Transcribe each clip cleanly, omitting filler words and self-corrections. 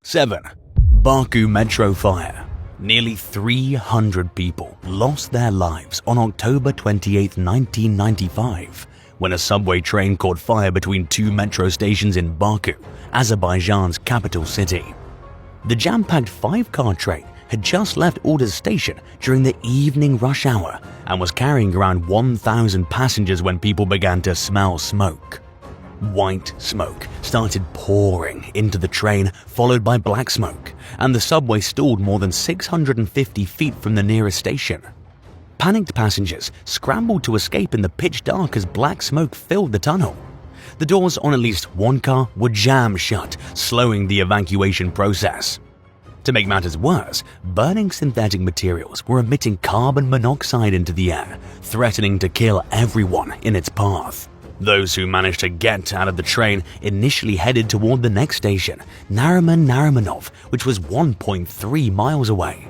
7. Baku Metro Fire. Nearly 300 people lost their lives on October 28, 1995, when a subway train caught fire between two metro stations in Baku, Azerbaijan's capital city. The jam-packed 5-car train had just left Ordos station during the evening rush hour and was carrying around 1,000 passengers when people began to smell smoke. White smoke started pouring into the train, followed by black smoke, and the subway stalled more than 650 feet from the nearest station. Panicked passengers scrambled to escape in the pitch dark as black smoke filled the tunnel. The doors on at least one car were jammed shut, slowing the evacuation process. To make matters worse, burning synthetic materials were emitting carbon monoxide into the air, threatening to kill everyone in its path. Those who managed to get out of the train initially headed toward the next station, Nariman-Narimanov, which was 1.3 miles away.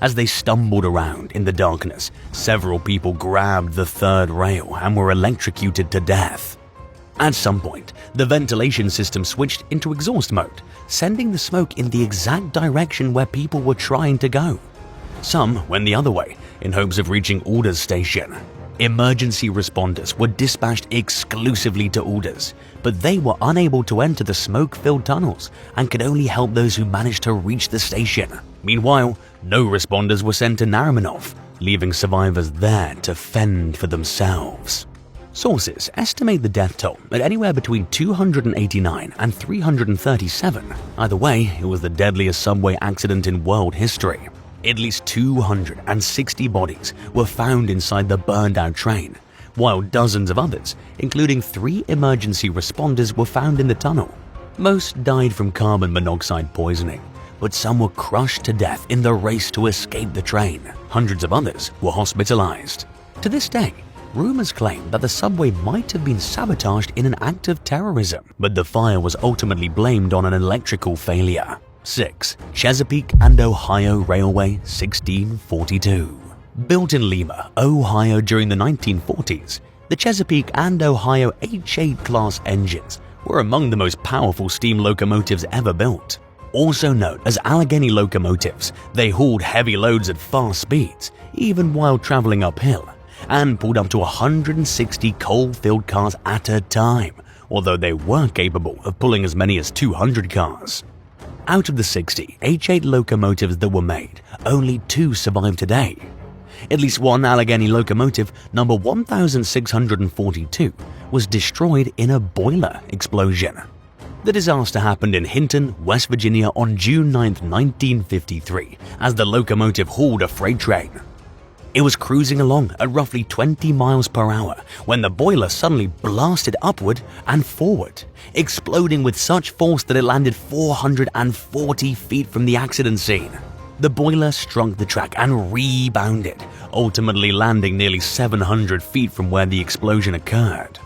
As they stumbled around in the darkness, several people grabbed the third rail and were electrocuted to death. At some point, the ventilation system switched into exhaust mode, sending the smoke in the exact direction where people were trying to go. Some went the other way, in hopes of reaching Ordos station. Emergency responders were dispatched exclusively to Ordos, but they were unable to enter the smoke-filled tunnels and could only help those who managed to reach the station. Meanwhile, no responders were sent to Narimanov, leaving survivors there to fend for themselves. Sources estimate the death toll at anywhere between 289 and 337. Either way, it was the deadliest subway accident in world history. At least 260 bodies were found inside the burned-out train, while dozens of others, including 3 emergency responders, were found in the tunnel. Most died from carbon monoxide poisoning, but some were crushed to death in the race to escape the train. Hundreds of others were hospitalized. To this day, rumors claim that the subway might have been sabotaged in an act of terrorism, but the fire was ultimately blamed on an electrical failure. 6. Chesapeake and Ohio Railway 1642. Built in Lima, Ohio during the 1940s, the Chesapeake and Ohio H8 class engines were among the most powerful steam locomotives ever built. Also known as Allegheny locomotives, they hauled heavy loads at fast speeds, even while traveling uphill, and pulled up to 160 coal-filled cars at a time, although they were capable of pulling as many as 200 cars. Out of the 60 H8 locomotives that were made, only 2 survive today. At least one Allegheny locomotive, number 1642, was destroyed in a boiler explosion. The disaster happened in Hinton, West Virginia on June 9, 1953, as the locomotive hauled a freight train. It was cruising along at roughly 20 miles per hour when the boiler suddenly blasted upward and forward, exploding with such force that it landed 440 feet from the accident scene. The boiler struck the track and rebounded, ultimately landing nearly 700 feet from where the explosion occurred.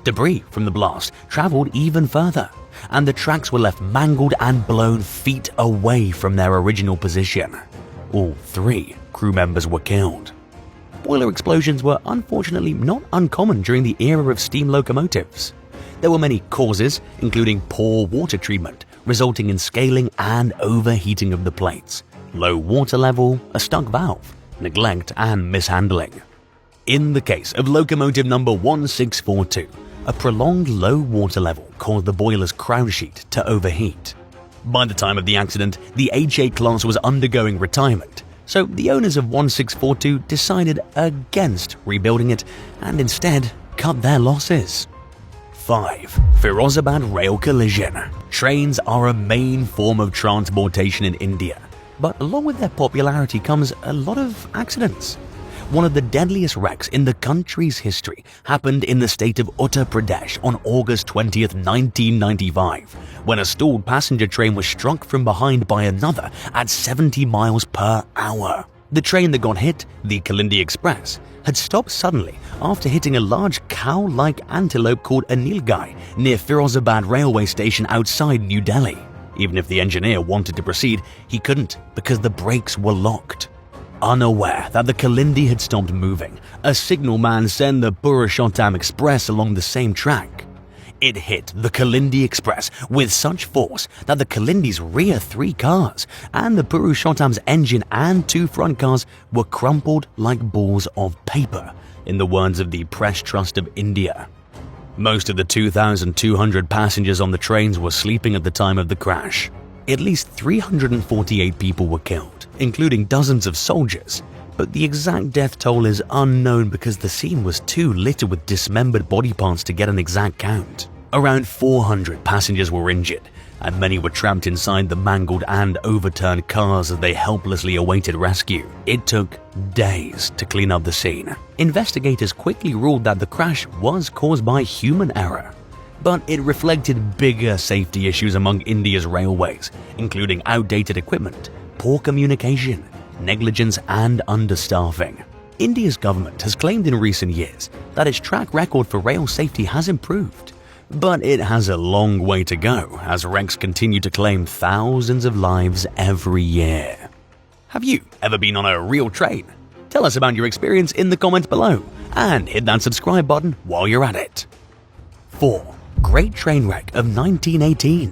Debris from the blast traveled even further, and the tracks were left mangled and blown feet away from their original position. All 3 crew members were killed. Boiler explosions were unfortunately not uncommon during the era of steam locomotives. There were many causes, including poor water treatment, resulting in scaling and overheating of the plates, low water level, a stuck valve, neglect, and mishandling. In the case of locomotive number 1642, a prolonged low water level caused the boiler's crown sheet to overheat. By the time of the accident, the H8 class was undergoing retirement, so the owners of 1642 decided against rebuilding it and instead cut their losses. 5. Firozabad Rail Collision. Trains are a main form of transportation in India, but along with their popularity comes a lot of accidents. One of the deadliest wrecks in the country's history happened in the state of Uttar Pradesh on August 20th, 1995, when a stalled passenger train was struck from behind by another at 70 miles per hour. The train that got hit, the Kalindi Express, had stopped suddenly after hitting a large cow-like antelope called a nilgai near Firozabad railway station outside New Delhi. Even if the engineer wanted to proceed, he couldn't because the brakes were locked. Unaware that the Kalindi had stopped moving, a signalman sent the Purushottam Express along the same track. It hit the Kalindi Express with such force that the Kalindi's rear 3 cars and the Purushottam's engine and 2 front cars were crumpled like balls of paper, in the words of the Press Trust of India. Most of the 2,200 passengers on the trains were sleeping at the time of the crash. At least 348 people were killed, including dozens of soldiers, but the exact death toll is unknown because the scene was too littered with dismembered body parts to get an exact count. Around 400 passengers were injured, and many were trapped inside the mangled and overturned cars as they helplessly awaited rescue. It took days to clean up the scene. Investigators quickly ruled that the crash was caused by human error, but it reflected bigger safety issues among India's railways, including outdated equipment, poor communication, negligence, and understaffing. India's government has claimed in recent years that its track record for rail safety has improved, but it has a long way to go as wrecks continue to claim thousands of lives every year. Have you ever been on a real train? Tell us about your experience in the comments below and hit that subscribe button while you're at it. 4. Great Train Wreck of 1918.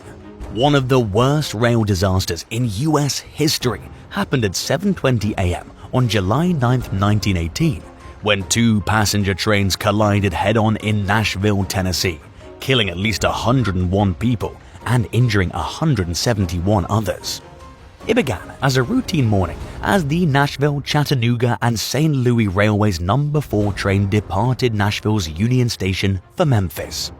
One of the worst rail disasters in US history happened at 7:20 a.m. on July 9, 1918, when 2 passenger trains collided head-on in Nashville, Tennessee, killing at least 101 people and injuring 171 others. It began as a routine morning as the Nashville, Chattanooga, and St. Louis Railway's number 4 train departed Nashville's Union Station for Memphis.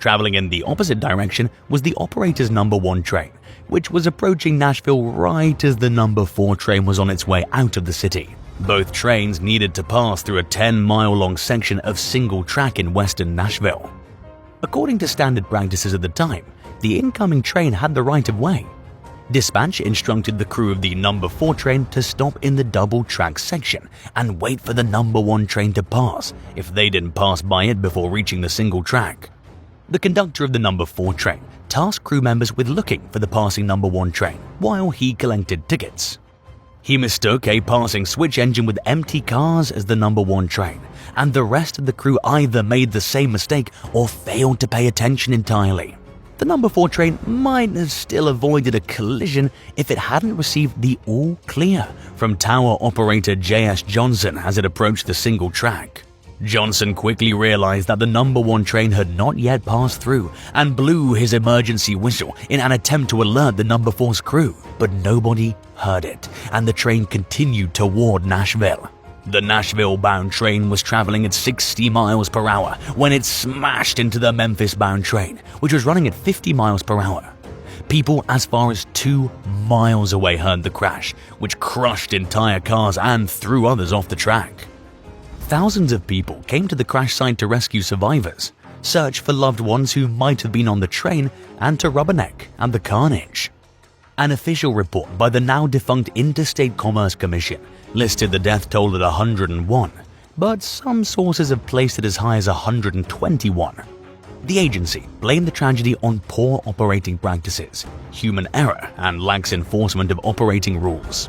Traveling in the opposite direction was the operator's number 1 train, which was approaching Nashville right as the number 4 train was on its way out of the city. Both trains needed to pass through a 10-mile-long section of single track in western Nashville. According to standard practices at the time, the incoming train had the right of way. Dispatch instructed the crew of the number 4 train to stop in the double-track section and wait for the number 1 train to pass if they didn't pass by it before reaching the single track. The conductor of the number 4 train tasked crew members with looking for the passing number 1 train while he collected tickets. He mistook a passing switch engine with empty cars as the number 1 train, and the rest of the crew either made the same mistake or failed to pay attention entirely. The number 4 train might have still avoided a collision if it hadn't received the all clear from tower operator J.S. Johnson as it approached the single track. Johnson quickly realized that the number 1 train had not yet passed through and blew his emergency whistle in an attempt to alert the number 4's crew, but nobody heard it, and the train continued toward Nashville. The Nashville-bound train was traveling at 60 miles per hour when it smashed into the Memphis-bound train, which was running at 50 miles per hour. People as far as 2 miles away heard the crash, which crushed entire cars and threw others off the track. Thousands of people came to the crash site to rescue survivors, search for loved ones who might have been on the train, and to rubberneck at the carnage. An official report by the now-defunct Interstate Commerce Commission listed the death toll at 101, but some sources have placed it as high as 121. The agency blamed the tragedy on poor operating practices, human error, and lax enforcement of operating rules.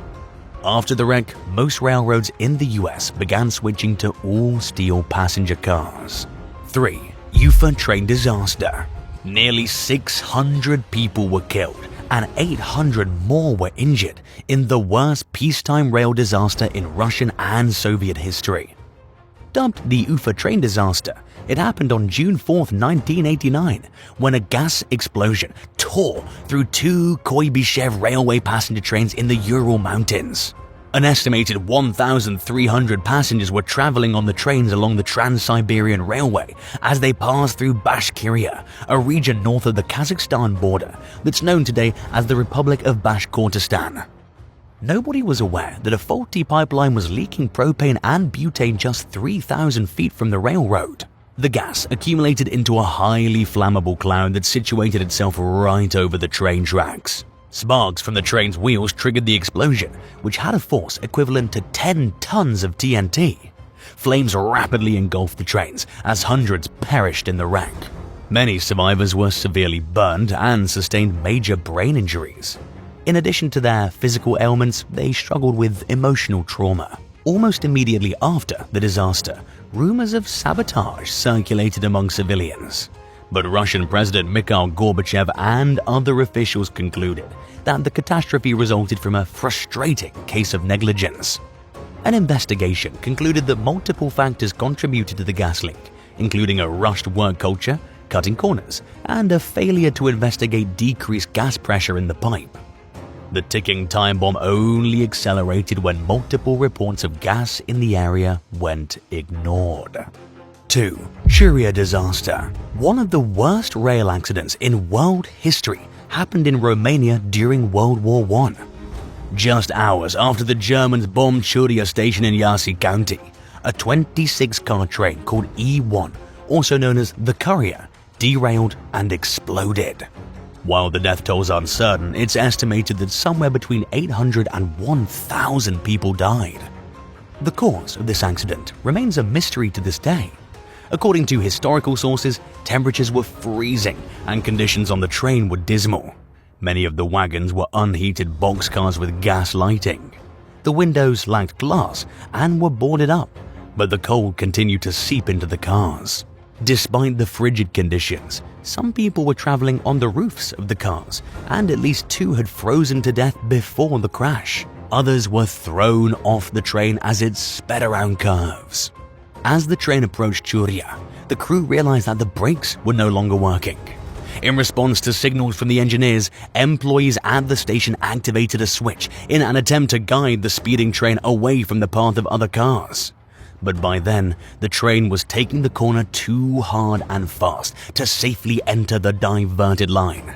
After the wreck, most railroads in the US began switching to all-steel passenger cars. 3. Ufa train disaster. Nearly 600 people were killed and 800 more were injured in the worst peacetime rail disaster in Russian and Soviet history. Dubbed the Ufa train disaster, it happened on June 4, 1989, when a gas explosion tore through 2 Kuybyshev railway passenger trains in the Ural Mountains. An estimated 1,300 passengers were traveling on the trains along the Trans-Siberian Railway as they passed through Bashkiria, a region north of the Kazakhstan border that's known today as the Republic of Bashkortostan. Nobody was aware that a faulty pipeline was leaking propane and butane just 3,000 feet from the railroad. The gas accumulated into a highly flammable cloud that situated itself right over the train tracks. Sparks from the train's wheels triggered the explosion, which had a force equivalent to 10 tons of TNT. Flames rapidly engulfed the trains as hundreds perished in the wreck. Many survivors were severely burned and sustained major brain injuries. In addition to their physical ailments, they struggled with emotional trauma. Almost immediately after the disaster, rumors of sabotage circulated among civilians. But Russian President Mikhail Gorbachev and other officials concluded that the catastrophe resulted from a frustrating case of negligence. An investigation concluded that multiple factors contributed to the gas leak, including a rushed work culture, cutting corners, and a failure to investigate decreased gas pressure in the pipe. The ticking time bomb only accelerated when multiple reports of gas in the area went ignored. 2. Churia disaster. One of the worst rail accidents in world history happened in Romania during World War I. Just hours after the Germans bombed Churia station in Iași County, a 26-car train called E1, also known as the Courier, derailed and exploded. While the death toll is uncertain, it's estimated that somewhere between 800 and 1,000 people died. The cause of this accident remains a mystery to this day. According to historical sources, temperatures were freezing and conditions on the train were dismal. Many of the wagons were unheated boxcars with gas lighting. The windows lacked glass and were boarded up, but the cold continued to seep into the cars. Despite the frigid conditions, some people were traveling on the roofs of the cars, and at least 2 had frozen to death before the crash. Others were thrown off the train as it sped around curves. As the train approached Churia, the crew realized that the brakes were no longer working. In response to signals from the engineers, employees at the station activated a switch in an attempt to guide the speeding train away from the path of other cars. But by then, the train was taking the corner too hard and fast to safely enter the diverted line.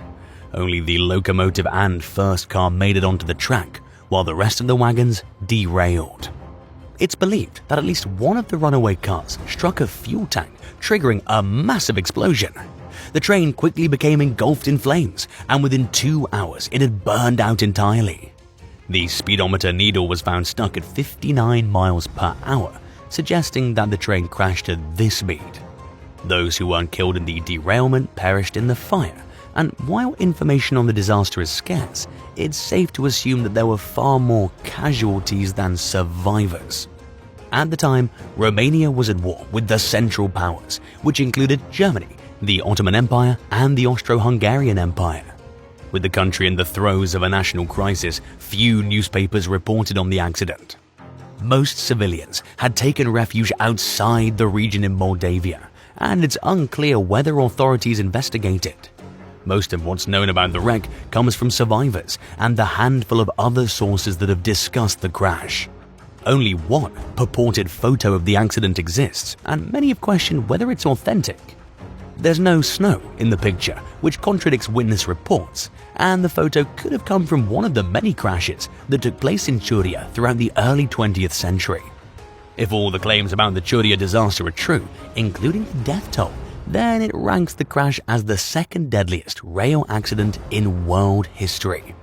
Only the locomotive and first car made it onto the track, while the rest of the wagons derailed. It's believed that at least one of the runaway cars struck a fuel tank, triggering a massive explosion. The train quickly became engulfed in flames, and within 2 hours it had burned out entirely. The speedometer needle was found stuck at 59 miles per hour, suggesting that the train crashed at this speed. Those who weren't killed in the derailment perished in the fire, and while information on the disaster is scarce, it's safe to assume that there were far more casualties than survivors. At the time, Romania was at war with the Central Powers, which included Germany, the Ottoman Empire, and the Austro-Hungarian Empire. With the country in the throes of a national crisis, few newspapers reported on the accident. Most civilians had taken refuge outside the region in Moldavia, and it's unclear whether authorities investigated. Most of what's known about the wreck comes from survivors and the handful of other sources that have discussed the crash. Only one purported photo of the accident exists, and many have questioned whether it's authentic. There's no snow in the picture, which contradicts witness reports, and the photo could have come from one of the many crashes that took place in Churia throughout the early 20th century. If all the claims about the Churia disaster are true, including the death toll, then it ranks the crash as the second deadliest rail accident in world history.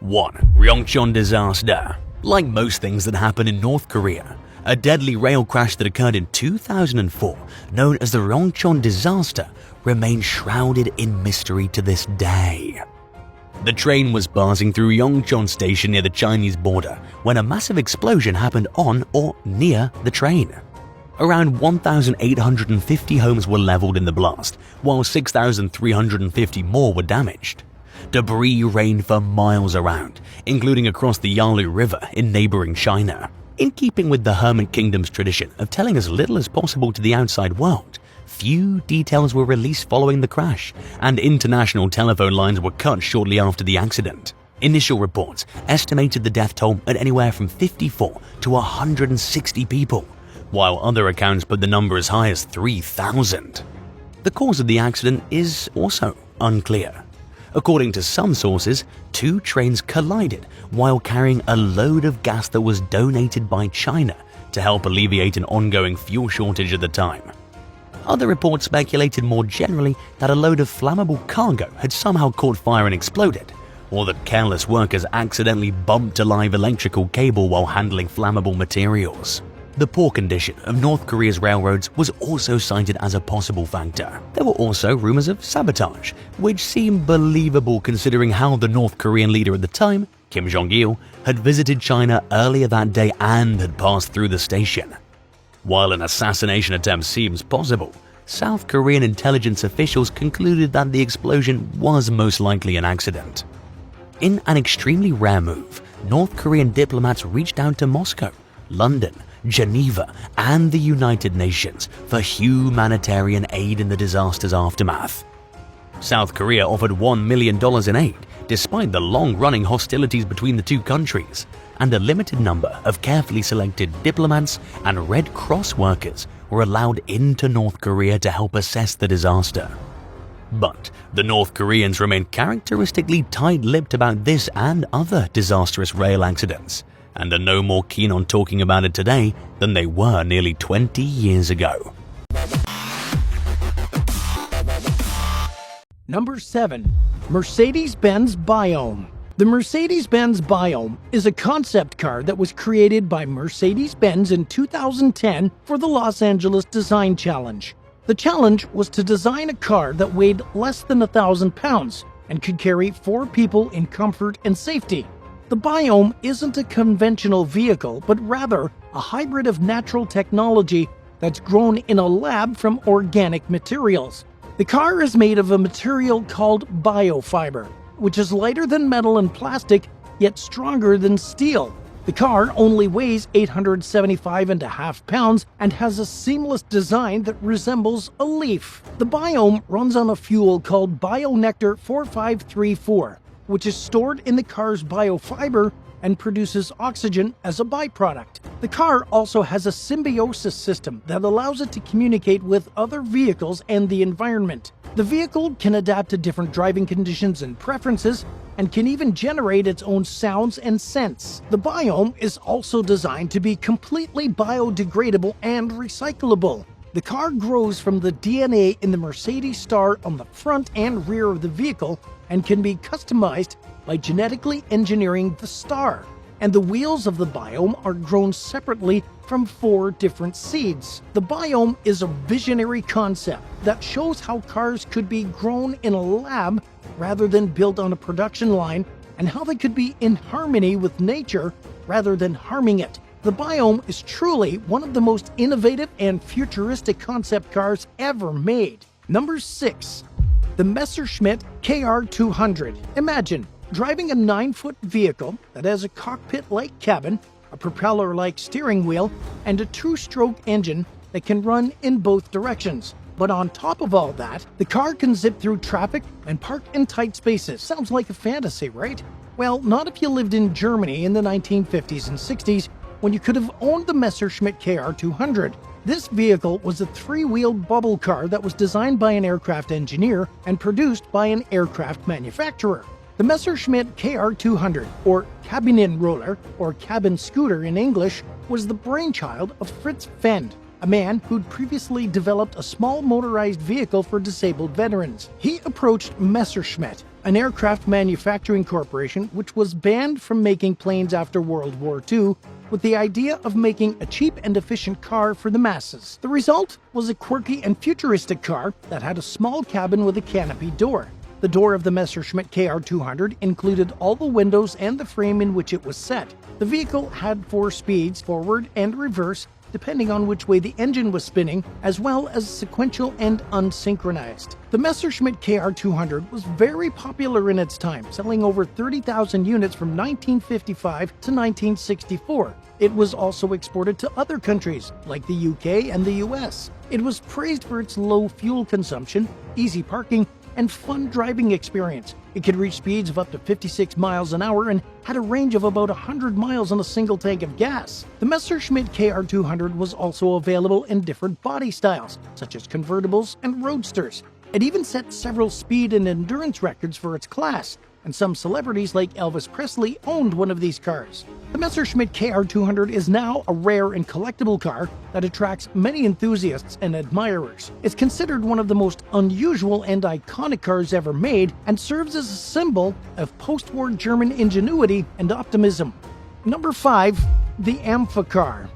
1. Ryongchon disaster. Like most things that happen in North Korea, a deadly rail crash that occurred in 2004, known as the Ryongchon disaster, remains shrouded in mystery to this day. The train was passing through Ryongchon Station near the Chinese border when a massive explosion happened on or near the train. Around 1,850 homes were leveled in the blast, while 6,350 more were damaged. Debris rained for miles around, including across the Yalu River in neighboring China. In keeping with the Hermit Kingdom's tradition of telling as little as possible to the outside world, few details were released following the crash, and international telephone lines were cut shortly after the accident. Initial reports estimated the death toll at anywhere from 54 to 160 people, while other accounts put the number as high as 3,000. The cause of the accident is also unclear. According to some sources, 2 trains collided while carrying a load of gas that was donated by China to help alleviate an ongoing fuel shortage at the time. Other reports speculated more generally that a load of flammable cargo had somehow caught fire and exploded, or that careless workers accidentally bumped a live electrical cable while handling flammable materials. The poor condition of North Korea's railroads was also cited as a possible factor. There were also rumors of sabotage, which seemed believable considering how the North Korean leader at the time, Kim Jong-il, had visited China earlier that day and had passed through the station. While an assassination attempt seems possible, South Korean intelligence officials concluded that the explosion was most likely an accident. In an extremely rare move, North Korean diplomats reached out to Moscow, London, Geneva, and the United Nations for humanitarian aid in the disaster's aftermath. South Korea offered $1 million in aid, despite the long-running hostilities between the two countries, and a limited number of carefully selected diplomats and Red Cross workers were allowed into North Korea to help assess the disaster. But the North Koreans remained characteristically tight-lipped about this and other disastrous rail accidents, and are no more keen on talking about it today than they were nearly 20 years ago. Number 7. Mercedes-Benz Biome. The Mercedes-Benz Biome is a concept car that was created by Mercedes-Benz in 2010 for the Los Angeles Design Challenge. The challenge was to design a car that weighed less than 1,000 pounds and could carry 4 people in comfort and safety. The Biome isn't a conventional vehicle, but rather a hybrid of natural technology that's grown in a lab from organic materials. The car is made of a material called biofiber, which is lighter than metal and plastic, yet stronger than steel. The car only weighs 875.5 pounds and has a seamless design that resembles a leaf. The Biome runs on a fuel called BioNectar 4534, which is stored in the car's biofiber and produces oxygen as a byproduct. The car also has a symbiosis system that allows it to communicate with other vehicles and the environment. The vehicle can adapt to different driving conditions and preferences, and can even generate its own sounds and scents. The Biome is also designed to be completely biodegradable and recyclable. The car grows from the DNA in the Mercedes star on the front and rear of the vehicle and can be customized by genetically engineering the star. And the wheels of the Biome are grown separately from 4 different seeds. The Biome is a visionary concept that shows how cars could be grown in a lab rather than built on a production line, and how they could be in harmony with nature rather than harming it. The Biome is truly one of the most innovative and futuristic concept cars ever made. Number 6. The Messerschmitt KR200. Imagine driving a 9-foot vehicle that has a cockpit-like cabin, a propeller-like steering wheel, and a 2-stroke engine that can run in both directions. But on top of all that, the car can zip through traffic and park in tight spaces. Sounds like a fantasy, right? Well, not if you lived in Germany in the 1950s and 60s, when you could have owned the Messerschmitt KR200. This vehicle was a 3-wheeled bubble car that was designed by an aircraft engineer and produced by an aircraft manufacturer. The Messerschmitt KR200, or Kabinenroller, or cabin scooter in English, was the brainchild of Fritz Fend, a man who'd previously developed a small motorized vehicle for disabled veterans. He approached Messerschmitt, an aircraft manufacturing corporation which was banned from making planes after World War II, with the idea of making a cheap and efficient car for the masses. The result was a quirky and futuristic car that had a small cabin with a canopy door. The door of the Messerschmitt KR200 included all the windows and the frame in which it was set. The vehicle had 4 speeds, forward and reverse, depending on which way the engine was spinning, as well as sequential and unsynchronized. The Messerschmitt KR200 was very popular in its time, selling over 30,000 units from 1955 to 1964. It was also exported to other countries, like the UK and the US. It was praised for its low fuel consumption, easy parking, and fun driving experience. It could reach speeds of up to 56 miles an hour and had a range of about 100 miles on a single tank of gas. The Messerschmitt KR200 was also available in different body styles, such as convertibles and roadsters. It even set several speed and endurance records for its class, and some celebrities like Elvis Presley owned one of these cars. The Messerschmitt KR200 is now a rare and collectible car that attracts many enthusiasts and admirers. It's considered one of the most unusual and iconic cars ever made, and serves as a symbol of post-war German ingenuity and optimism. Number 5. The Amphicar.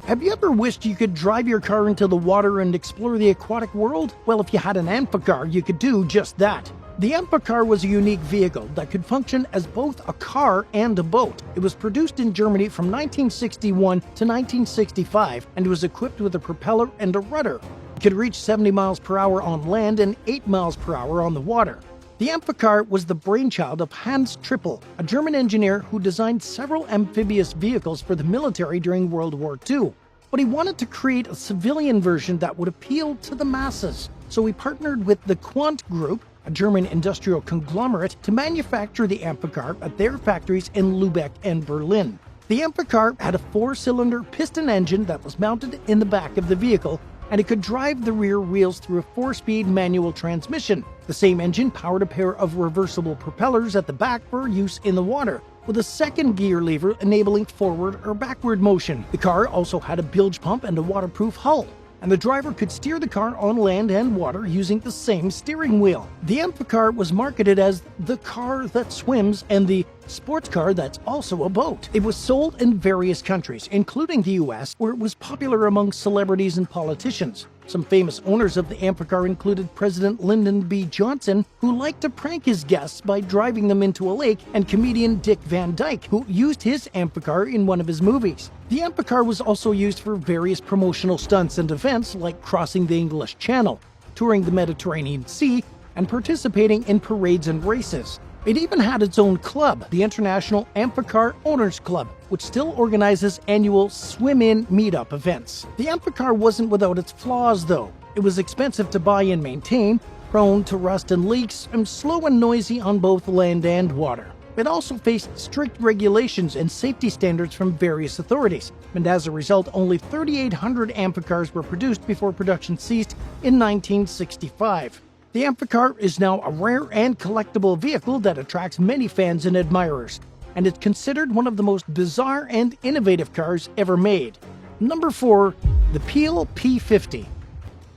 Have you ever wished you could drive your car into the water and explore the aquatic world? Well, if you had an Amphicar, you could do just that. The Amphicar was a unique vehicle that could function as both a car and a boat. It was produced in Germany from 1961 to 1965 and was equipped with a propeller and a rudder. It could reach 70 miles per hour on land and 8 miles per hour on the water. The Amphicar was the brainchild of Hans Trippel, a German engineer who designed several amphibious vehicles for the military during World War II. But he wanted to create a civilian version that would appeal to the masses. So he partnered with the Quant Group, a German industrial conglomerate, to manufacture the Amphicar at their factories in Lübeck and Berlin. The Amphicar had a 4-cylinder piston engine that was mounted in the back of the vehicle, and it could drive the rear wheels through a 4-speed manual transmission. The same engine powered a pair of reversible propellers at the back for use in the water, with a second gear lever enabling forward or backward motion. The car also had a bilge pump and a waterproof hull, and the driver could steer the car on land and water using the same steering wheel. The Amphicar was marketed as the car that swims and the sports car that's also a boat. It was sold in various countries, including the US, where it was popular among celebrities and politicians. Some famous owners of the Amphicar included President Lyndon B. Johnson, who liked to prank his guests by driving them into a lake, and comedian Dick Van Dyke, who used his Amphicar in one of his movies. The Amphicar was also used for various promotional stunts and events like crossing the English Channel, touring the Mediterranean Sea, and participating in parades and races. It even had its own club, the International Amphicar Owners Club, which still organizes annual swim-in meetup events. The Amphicar wasn't without its flaws, though. It was expensive to buy and maintain, prone to rust and leaks, and slow and noisy on both land and water. It also faced strict regulations and safety standards from various authorities, and as a result, only 3,800 Amphicars were produced before production ceased in 1965. The Amphicar is now a rare and collectible vehicle that attracts many fans and admirers, and it's considered one of the most bizarre and innovative cars ever made. Number 4. The Peel P50.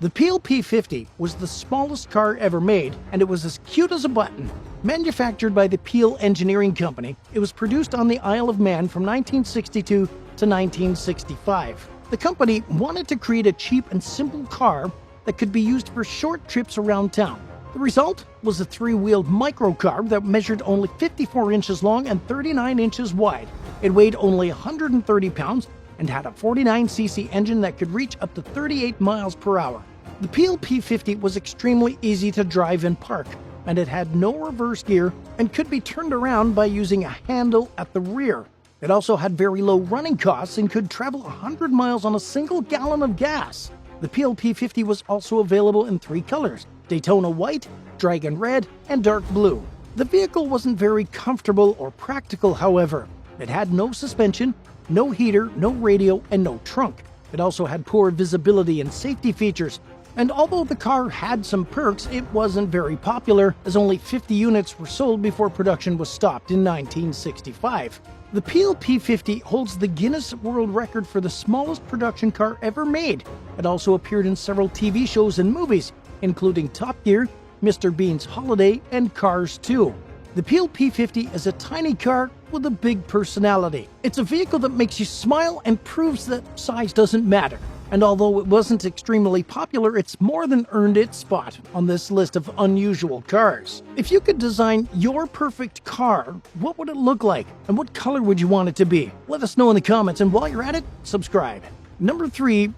The Peel P50 was the smallest car ever made, and it was as cute as a button. Manufactured by the Peel Engineering Company, it was produced on the Isle of Man from 1962 to 1965. The company wanted to create a cheap and simple car that could be used for short trips around town. The result was a 3-wheeled microcar that measured only 54 inches long and 39 inches wide. It weighed only 130 pounds and had a 49cc engine that could reach up to 38 miles per hour. The Peel P50 was extremely easy to drive and park, and it had no reverse gear and could be turned around by using a handle at the rear. It also had very low running costs and could travel 100 miles on a single gallon of gas. The Peel P50 was also available in 3 colors: Daytona White, Dragon Red, and Dark Blue. The vehicle wasn't very comfortable or practical, however. It had no suspension, no heater, no radio, and no trunk. It also had poor visibility and safety features, and although the car had some perks, it wasn't very popular, as only 50 units were sold before production was stopped in 1965. The Peel P50 holds the Guinness World Record for the smallest production car ever made. It also appeared in several TV shows and movies, including Top Gear, Mr. Bean's Holiday, and Cars 2. The Peel P50 is a tiny car with a big personality. It's a vehicle that makes you smile and proves that size doesn't matter. And although it wasn't extremely popular, it's more than earned its spot on this list of unusual cars. If you could design your perfect car, what would it look like? And what color would you want it to be? Let us know in the comments, and while you're at it, subscribe. Number 3.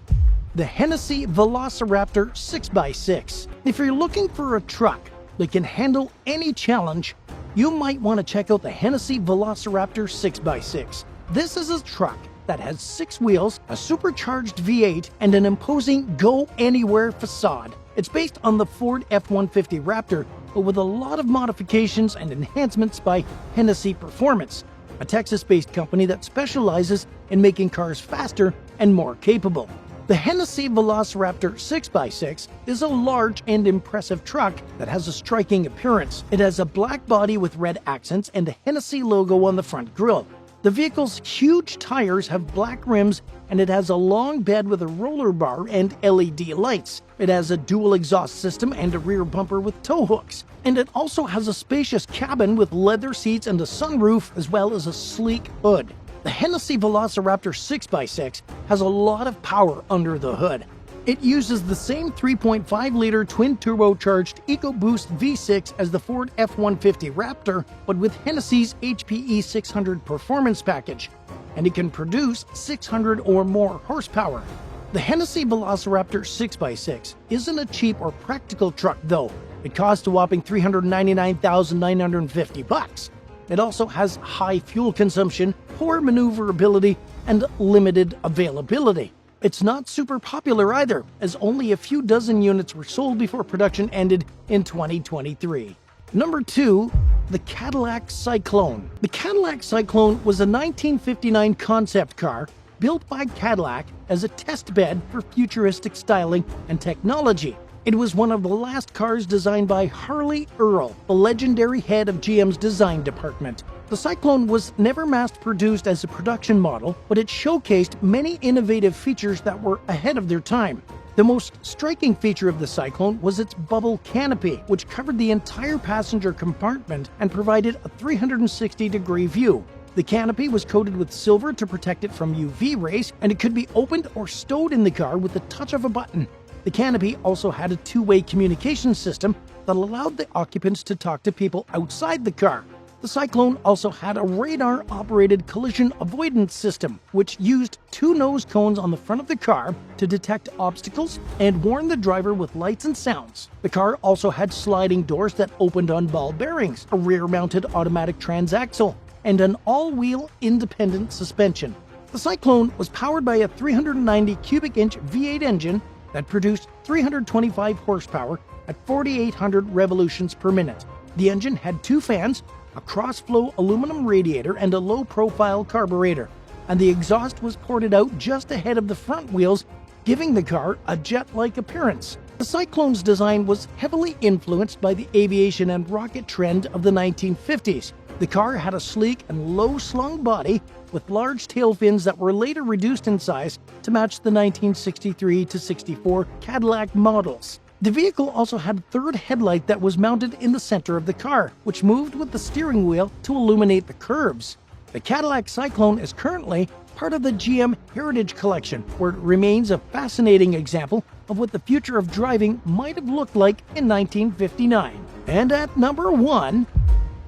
The Hennessy Velociraptor 6x6. If you're looking for a truck that can handle any challenge, you might want to check out the Hennessy Velociraptor 6x6. This is a truck that has 6 wheels, a supercharged V8, and an imposing go-anywhere facade. It's based on the Ford F-150 Raptor, but with a lot of modifications and enhancements by Hennessy Performance, a Texas-based company that specializes in making cars faster and more capable. The Hennessy Velociraptor 6x6 is a large and impressive truck that has a striking appearance. It has a black body with red accents and a Hennessy logo on the front grille. The vehicle's huge tires have black rims, and it has a long bed with a roller bar and LED lights. It has a dual exhaust system and a rear bumper with tow hooks. And it also has a spacious cabin with leather seats and a sunroof, as well as a sleek hood. The Hennessy Velociraptor 6x6 has a lot of power under the hood. It uses the same 3.5-liter twin-turbocharged EcoBoost V6 as the Ford F-150 Raptor, but with Hennessy's HPE 600 performance package, and it can produce 600 or more horsepower. The Hennessy Velociraptor 6x6 isn't a cheap or practical truck though. It costs a whopping $399,950. It also has high fuel consumption, poor maneuverability, and limited availability. It's not super popular either, as only a few dozen units were sold before production ended in 2023. Number 2, the Cadillac Cyclone. The Cadillac Cyclone was a 1959 concept car built by Cadillac as a test bed for futuristic styling and technology. It was one of the last cars designed by Harley Earl, the legendary head of GM's design department. The Cyclone was never mass-produced as a production model, but it showcased many innovative features that were ahead of their time. The most striking feature of the Cyclone was its bubble canopy, which covered the entire passenger compartment and provided a 360-degree view. The canopy was coated with silver to protect it from UV rays, and it could be opened or stowed in the car with the touch of a button. The canopy also had a two-way communication system that allowed the occupants to talk to people outside the car. The Cyclone also had a radar-operated collision avoidance system, which used two nose cones on the front of the car to detect obstacles and warn the driver with lights and sounds. The car also had sliding doors that opened on ball bearings, a rear-mounted automatic transaxle, and an all-wheel independent suspension. The Cyclone was powered by a 390 cubic inch V8 engine that produced 325 horsepower at 4,800 revolutions per minute. The engine had two fans, a cross-flow aluminum radiator, and a low-profile carburetor, and the exhaust was ported out just ahead of the front wheels, giving the car a jet-like appearance. The Cyclone's design was heavily influenced by the aviation and rocket trend of the 1950s. The car had a sleek and low-slung body with large tail fins that were later reduced in size to match the 1963-64 Cadillac models. The vehicle also had a third headlight that was mounted in the center of the car, which moved with the steering wheel to illuminate the curves. The Cadillac Cyclone is currently part of the GM Heritage Collection, where it remains a fascinating example of what the future of driving might have looked like in 1959. And at number 1,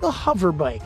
the Hoverbike.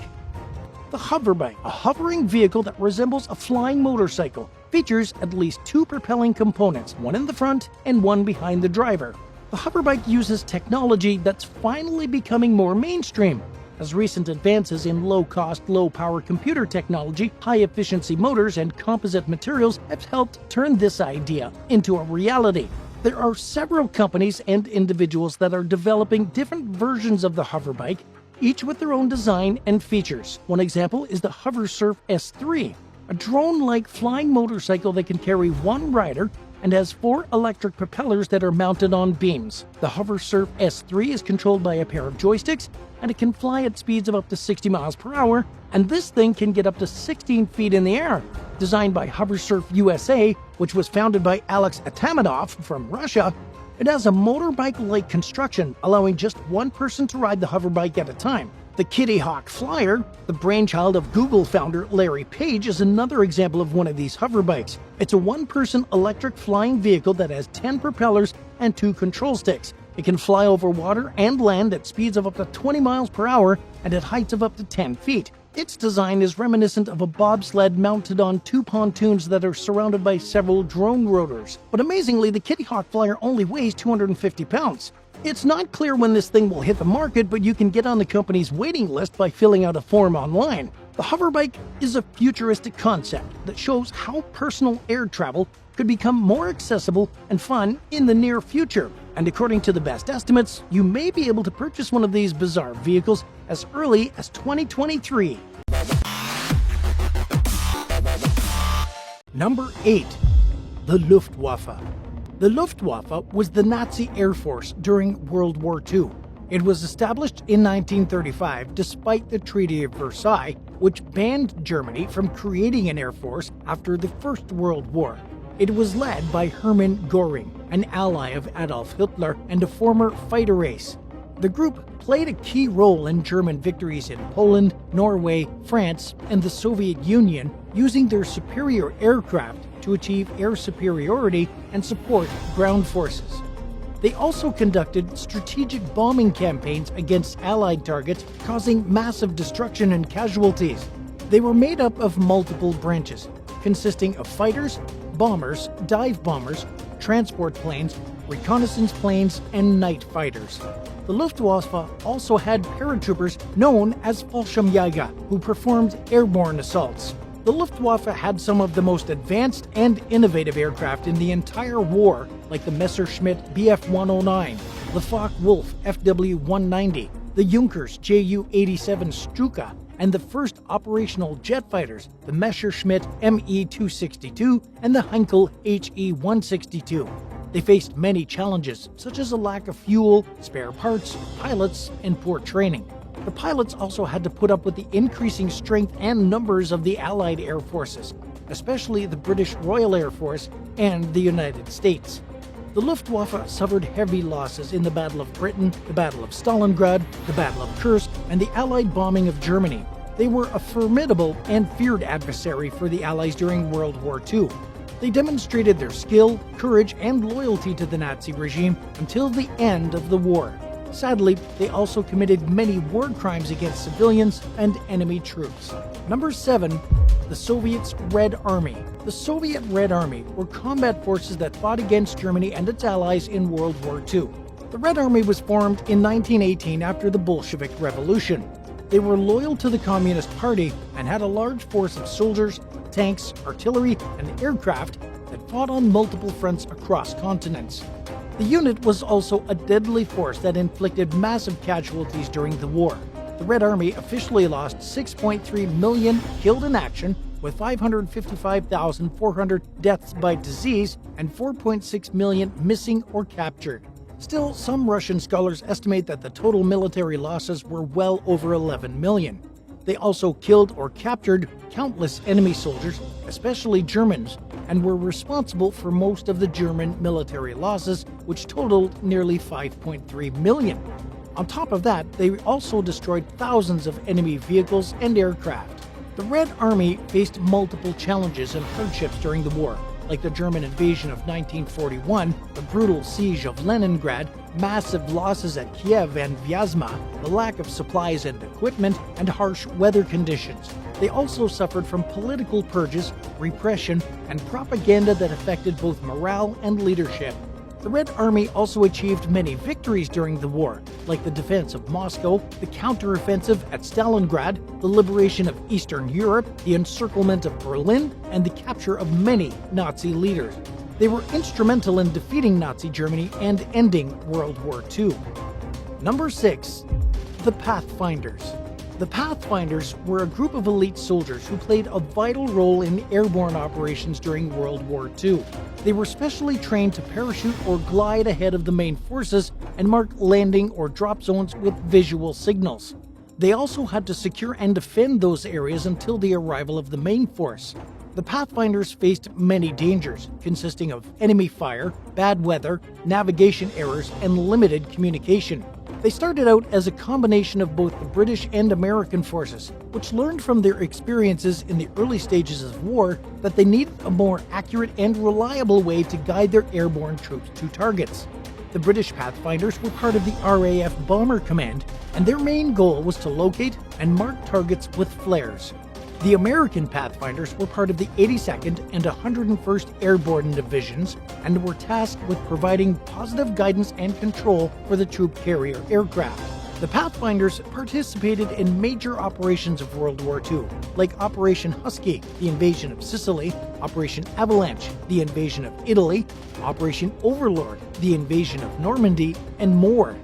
The Hoverbike, a hovering vehicle that resembles a flying motorcycle, features at least two propelling components, one in the front and one behind the driver. The Hoverbike uses technology that's finally becoming more mainstream, as recent advances in low-cost, low-power computer technology, high-efficiency motors, and composite materials have helped turn this idea into a reality. There are several companies and individuals that are developing different versions of the Hoverbike, each with their own design and features. One example is the HoverSurf S3, a drone-like flying motorcycle that can carry one rider and has 4 electric propellers that are mounted on beams. The HoverSurf S3 is controlled by a pair of joysticks, and it can fly at speeds of up to 60 miles per hour, and this thing can get up to 16 feet in the air. Designed by HoverSurf USA, which was founded by Alex Atamanov from Russia, it has a motorbike-like construction, allowing just one person to ride the hoverbike at a time. The Kitty Hawk Flyer, the brainchild of Google founder Larry Page, is another example of one of these hoverbikes. It's a one-person electric flying vehicle that has 10 propellers and 2 control sticks. It can fly over water and land at speeds of up to 20 miles per hour and at heights of up to 10 feet. Its design is reminiscent of a bobsled mounted on 2 pontoons that are surrounded by several drone rotors. But amazingly, the Kitty Hawk Flyer only weighs 250 pounds. It's not clear when this thing will hit the market, but you can get on the company's waiting list by filling out a form online. The Hoverbike is a futuristic concept that shows how personal air travel could become more accessible and fun in the near future. And according to the best estimates, you may be able to purchase one of these bizarre vehicles as early as 2023. Number 8. The Luftwaffe. The Luftwaffe was the Nazi Air Force during World War II. It was established in 1935 despite the Treaty of Versailles, which banned Germany from creating an air force after the First World War. It was led by Hermann Göring, an ally of Adolf Hitler and a former fighter ace. The group played a key role in German victories in Poland, Norway, France, and the Soviet Union, using their superior aircraft to achieve air superiority and support ground forces. They also conducted strategic bombing campaigns against Allied targets, causing massive destruction and casualties. They were made up of multiple branches, consisting of fighters, bombers, dive bombers, transport planes, reconnaissance planes, and night fighters. The Luftwaffe also had paratroopers known as Fallschirmjäger, who performed airborne assaults. The Luftwaffe had some of the most advanced and innovative aircraft in the entire war, like the Messerschmitt Bf-109, the Focke-Wulf FW-190, the Junkers Ju-87 Stuka, and the first operational jet fighters, the Messerschmitt Me-262 and the Heinkel He-162. They faced many challenges, such as a lack of fuel, spare parts, pilots, and poor training. The pilots also had to put up with the increasing strength and numbers of the Allied air forces, especially the British Royal Air Force and the United States. The Luftwaffe suffered heavy losses in the Battle of Britain, the Battle of Stalingrad, the Battle of Kursk, and the Allied bombing of Germany. They were a formidable and feared adversary for the Allies during World War II. They demonstrated their skill, courage, and loyalty to the Nazi regime until the end of the war. Sadly, they also committed many war crimes against civilians and enemy troops. Number 7. The Soviets' Red Army. The Soviet Red Army were combat forces that fought against Germany and its allies in World War II. The Red Army was formed in 1918 after the Bolshevik Revolution. They were loyal to the Communist Party and had a large force of soldiers, tanks, artillery, and aircraft that fought on multiple fronts across continents. The unit was also a deadly force that inflicted massive casualties during the war. The Red Army officially lost 6.3 million killed in action, with 555,400 deaths by disease and 4.6 million missing or captured. Still, some Russian scholars estimate that the total military losses were well over 11 million. They also killed or captured countless enemy soldiers, especially Germans, and were responsible for most of the German military losses, which totaled nearly 5.3 million. On top of that, they also destroyed thousands of enemy vehicles and aircraft. The Red Army faced multiple challenges and hardships during the war, like the German invasion of 1941, the brutal siege of Leningrad, massive losses at Kiev and Vyazma, the lack of supplies and equipment, and harsh weather conditions. They also suffered from political purges, repression, and propaganda that affected both morale and leadership. The Red Army also achieved many victories during the war, like the defense of Moscow, the counteroffensive at Stalingrad, the liberation of Eastern Europe, the encirclement of Berlin, and the capture of many Nazi leaders. They were instrumental in defeating Nazi Germany and ending World War II. Number 6. The Pathfinders. The Pathfinders were a group of elite soldiers who played a vital role in airborne operations during World War II. They were specially trained to parachute or glide ahead of the main forces and mark landing or drop zones with visual signals. They also had to secure and defend those areas until the arrival of the main force. The Pathfinders faced many dangers, consisting of enemy fire, bad weather, navigation errors, and limited communication. They started out as a combination of both the British and American forces, which learned from their experiences in the early stages of war that they needed a more accurate and reliable way to guide their airborne troops to targets. The British Pathfinders were part of the RAF Bomber Command, and their main goal was to locate and mark targets with flares. The American Pathfinders were part of the 82nd and 101st Airborne Divisions and were tasked with providing positive guidance and control for the troop carrier aircraft. The Pathfinders participated in major operations of World War II, like Operation Husky, the invasion of Sicily, Operation Avalanche, the invasion of Italy, Operation Overlord, the invasion of Normandy, and more.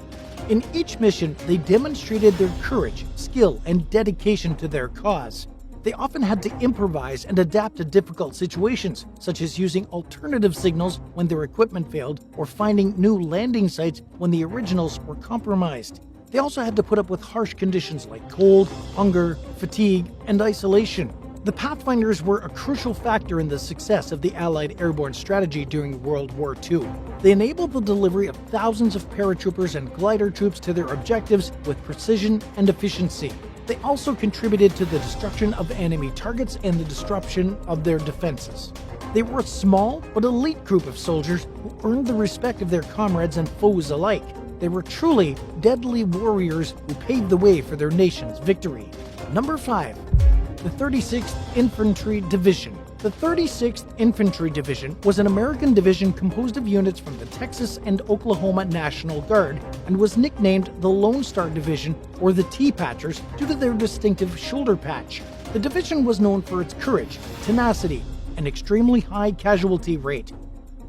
In each mission, they demonstrated their courage, skill, and dedication to their cause. They often had to improvise and adapt to difficult situations, such as using alternative signals when their equipment failed or finding new landing sites when the originals were compromised. They also had to put up with harsh conditions like cold, hunger, fatigue, and isolation. The Pathfinders were a crucial factor in the success of the Allied airborne strategy during World War II. They enabled the delivery of thousands of paratroopers and glider troops to their objectives with precision and efficiency. They also contributed to the destruction of enemy targets and the disruption of their defenses. They were a small but elite group of soldiers who earned the respect of their comrades and foes alike. They were truly deadly warriors who paved the way for their nation's victory. Number 5. The 36th Infantry Division. The 36th Infantry Division was an American division composed of units from the Texas and Oklahoma National Guard and was nicknamed the Lone Star Division or the T-Patchers due to their distinctive shoulder patch. The division was known for its courage, tenacity, and extremely high casualty rate.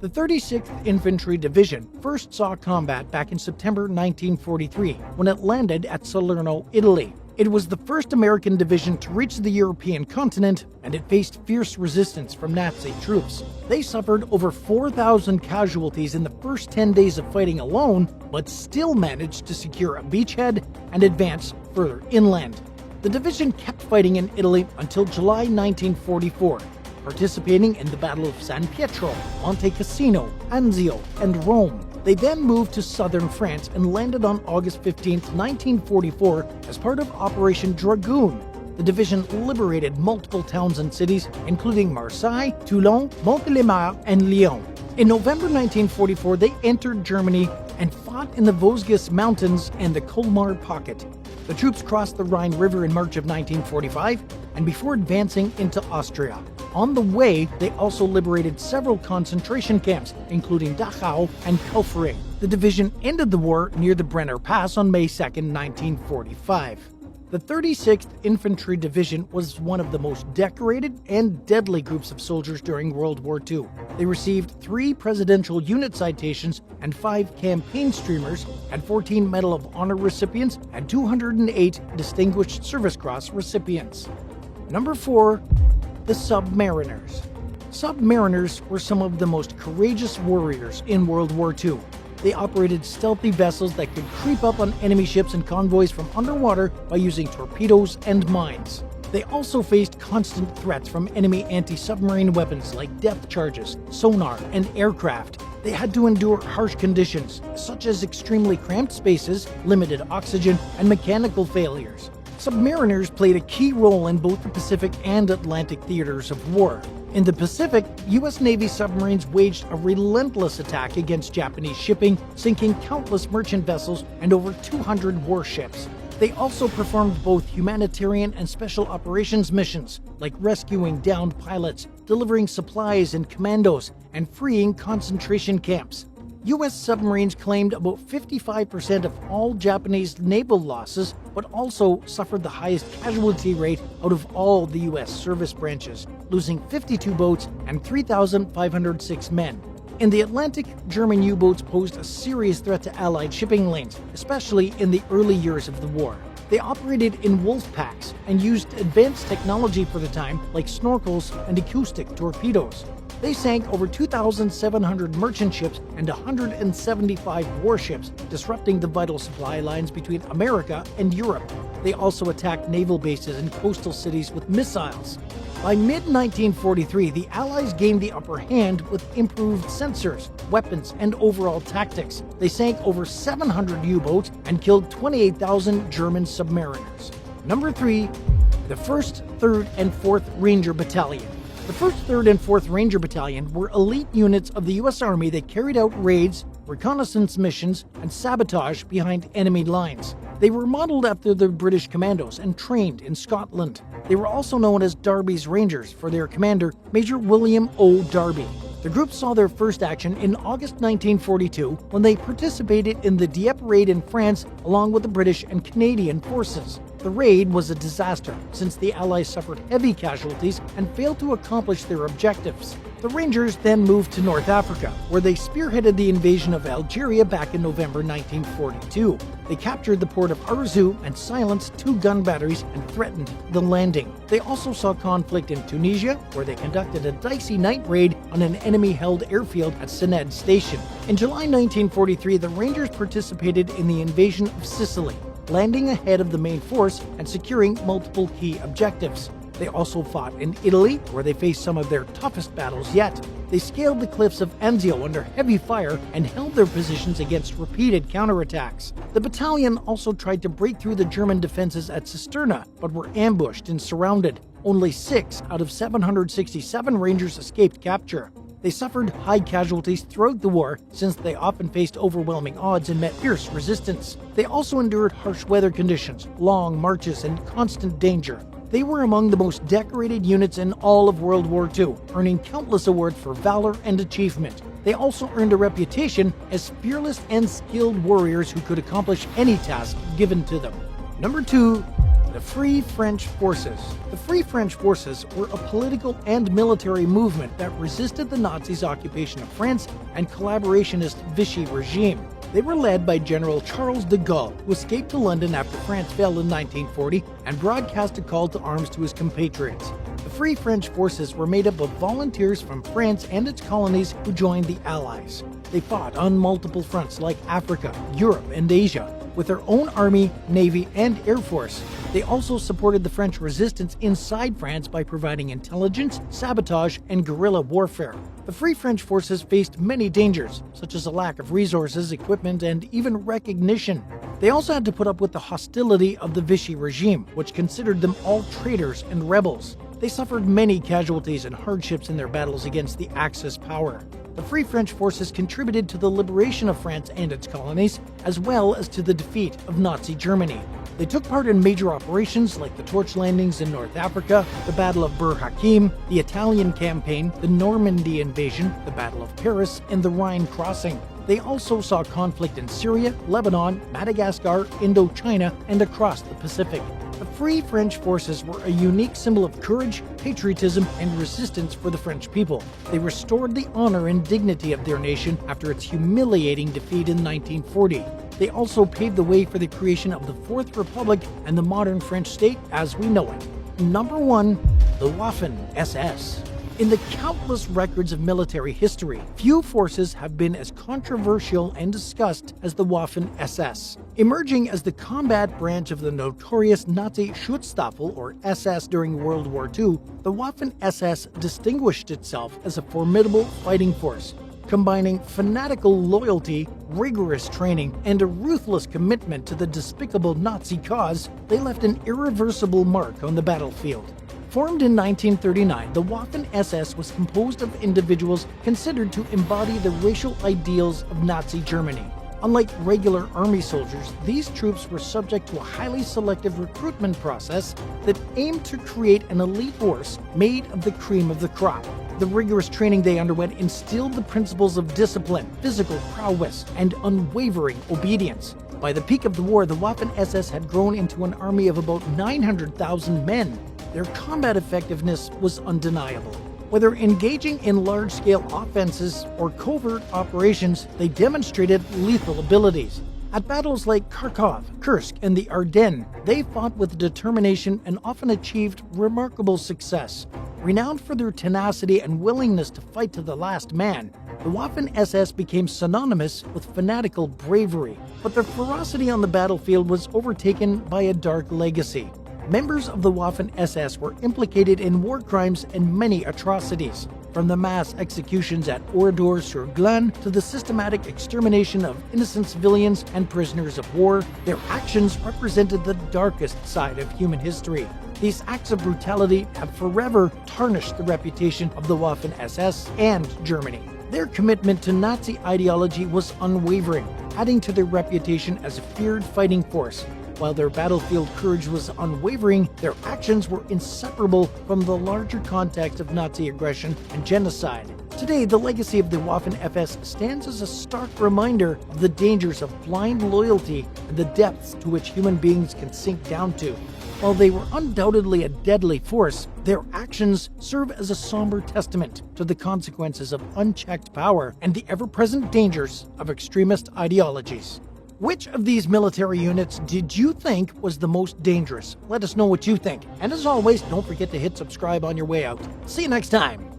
The 36th Infantry Division first saw combat back in September 1943 when it landed at Salerno, Italy. It was the first American division to reach the European continent, and it faced fierce resistance from Nazi troops. They suffered over 4,000 casualties in the first 10 days of fighting alone, but still managed to secure a beachhead and advance further inland. The division kept fighting in Italy until July 1944, participating in the Battle of San Pietro, Monte Cassino, Anzio, and Rome. They then moved to southern France and landed on August 15, 1944 as part of Operation Dragoon. The division liberated multiple towns and cities, including Marseille, Toulon, Montélimar, and Lyon. In November 1944, they entered Germany and fought in the Vosges Mountains and the Colmar Pocket. The troops crossed the Rhine River in March of 1945 and before advancing into Austria. On the way, they also liberated several concentration camps, including Dachau and Kaufering. The division ended the war near the Brenner Pass on May 2, 1945. The 36th Infantry Division was one of the most decorated and deadly groups of soldiers during World War II. They received 3 Presidential Unit Citations and 5 Campaign Streamers, had 14 Medal of Honor recipients, and 208 Distinguished Service Cross recipients. Number 4. The Submariners. Submariners were some of the most courageous warriors in World War II. They operated stealthy vessels that could creep up on enemy ships and convoys from underwater by using torpedoes and mines. They also faced constant threats from enemy anti-submarine weapons like depth charges, sonar, and aircraft. They had to endure harsh conditions, such as extremely cramped spaces, limited oxygen, and mechanical failures. Submariners played a key role in both the Pacific and Atlantic theaters of war. In the Pacific, U.S. Navy submarines waged a relentless attack against Japanese shipping, sinking countless merchant vessels and over 200 warships. They also performed both humanitarian and special operations missions, like rescuing downed pilots, delivering supplies and commandos, and freeing concentration camps. U.S. submarines claimed about 55% of all Japanese naval losses, but also suffered the highest casualty rate out of all the U.S. service branches, losing 52 boats and 3,506 men. In the Atlantic, German U-boats posed a serious threat to Allied shipping lanes, especially in the early years of the war. They operated in wolf packs and used advanced technology for the time, like snorkels and acoustic torpedoes. They sank over 2,700 merchant ships and 175 warships, disrupting the vital supply lines between America and Europe. They also attacked naval bases and coastal cities with missiles. By mid-1943, the Allies gained the upper hand with improved sensors, weapons, and overall tactics. They sank over 700 U-boats and killed 28,000 German submariners. Number 3. The 1st, 3rd, and 4th Ranger Battalion. The 1st, 3rd, and 4th Ranger Battalion were elite units of the U.S. Army that carried out raids, reconnaissance missions, and sabotage behind enemy lines. They were modeled after the British Commandos and trained in Scotland. They were also known as Darby's Rangers for their commander, Major William O. Darby. The group saw their first action in August 1942 when they participated in the Dieppe raid in France along with the British and Canadian forces. The raid was a disaster since the Allies suffered heavy casualties and failed to accomplish their objectives. The Rangers then moved to North Africa, where they spearheaded the invasion of Algeria back in November 1942. They captured the port of Arzew and silenced 2 gun batteries and threatened the landing. They also saw conflict in Tunisia, where they conducted a dicey night raid on an enemy-held airfield at Sened Station. In July 1943, the Rangers participated in the invasion of Sicily, landing ahead of the main force and securing multiple key objectives. They also fought in Italy, where they faced some of their toughest battles yet. They scaled the cliffs of Anzio under heavy fire and held their positions against repeated counterattacks. The battalion also tried to break through the German defenses at Cisterna, but were ambushed and surrounded. Only 6 out of 767 Rangers escaped capture. They suffered high casualties throughout the war since they often faced overwhelming odds and met fierce resistance. They also endured harsh weather conditions, long marches, and constant danger. They were among the most decorated units in all of World War II, earning countless awards for valor and achievement. They also earned a reputation as fearless and skilled warriors who could accomplish any task given to them. Number 2. The Free French Forces. The Free French Forces were a political and military movement that resisted the Nazis' occupation of France and collaborationist Vichy regime. They were led by General Charles de Gaulle, who escaped to London after France fell in 1940 and broadcast a call to arms to his compatriots. The Free French Forces were made up of volunteers from France and its colonies who joined the Allies. They fought on multiple fronts like Africa, Europe, and Asia, with their own army, navy, and air force. They also supported the French resistance inside France by providing intelligence, sabotage, and guerrilla warfare. The Free French Forces faced many dangers, such as a lack of resources, equipment, and even recognition. They also had to put up with the hostility of the Vichy regime, which considered them all traitors and rebels. They suffered many casualties and hardships in their battles against the Axis power. The Free French Forces contributed to the liberation of France and its colonies, as well as to the defeat of Nazi Germany. They took part in major operations like the Torch Landings in North Africa, the Battle of Bur Hakeim, the Italian Campaign, the Normandy Invasion, the Battle of Paris, and the Rhine Crossing. They also saw conflict in Syria, Lebanon, Madagascar, Indochina, and across the Pacific. The Free French Forces were a unique symbol of courage, patriotism, and resistance for the French people. They restored the honor and dignity of their nation after its humiliating defeat in 1940. They also paved the way for the creation of the Fourth Republic and the modern French state as we know it. Number 1. The Waffen-SS. In the countless records of military history, few forces have been as controversial and discussed as the Waffen-SS. Emerging as the combat branch of the notorious Nazi Schutzstaffel, or SS, during World War II, the Waffen-SS distinguished itself as a formidable fighting force. Combining fanatical loyalty, rigorous training, and a ruthless commitment to the despicable Nazi cause, they left an irreversible mark on the battlefield. Formed in 1939, the Waffen-SS was composed of individuals considered to embody the racial ideals of Nazi Germany. Unlike regular army soldiers, these troops were subject to a highly selective recruitment process that aimed to create an elite force made of the cream of the crop. The rigorous training they underwent instilled the principles of discipline, physical prowess, and unwavering obedience. By the peak of the war, the Waffen-SS had grown into an army of about 900,000 men. Their combat effectiveness was undeniable. Whether engaging in large-scale offenses or covert operations, they demonstrated lethal abilities. At battles like Kharkov, Kursk, and the Ardennes, they fought with determination and often achieved remarkable success. Renowned for their tenacity and willingness to fight to the last man, the Waffen-SS became synonymous with fanatical bravery. But their ferocity on the battlefield was overtaken by a dark legacy. Members of the Waffen-SS were implicated in war crimes and many atrocities, from the mass executions at Oradour-sur-Glane to the systematic extermination of innocent civilians and prisoners of war. Their actions represented the darkest side of human history. These acts of brutality have forever tarnished the reputation of the Waffen-SS and Germany. Their commitment to Nazi ideology was unwavering, adding to their reputation as a feared fighting force. While their battlefield courage was unwavering, their actions were inseparable from the larger context of Nazi aggression and genocide. Today, the legacy of the Waffen-SS stands as a stark reminder of the dangers of blind loyalty and the depths to which human beings can sink down to. While they were undoubtedly a deadly force, their actions serve as a somber testament to the consequences of unchecked power and the ever-present dangers of extremist ideologies. Which of these military units did you think was the most dangerous? Let us know what you think. And as always, don't forget to hit subscribe on your way out. See you next time.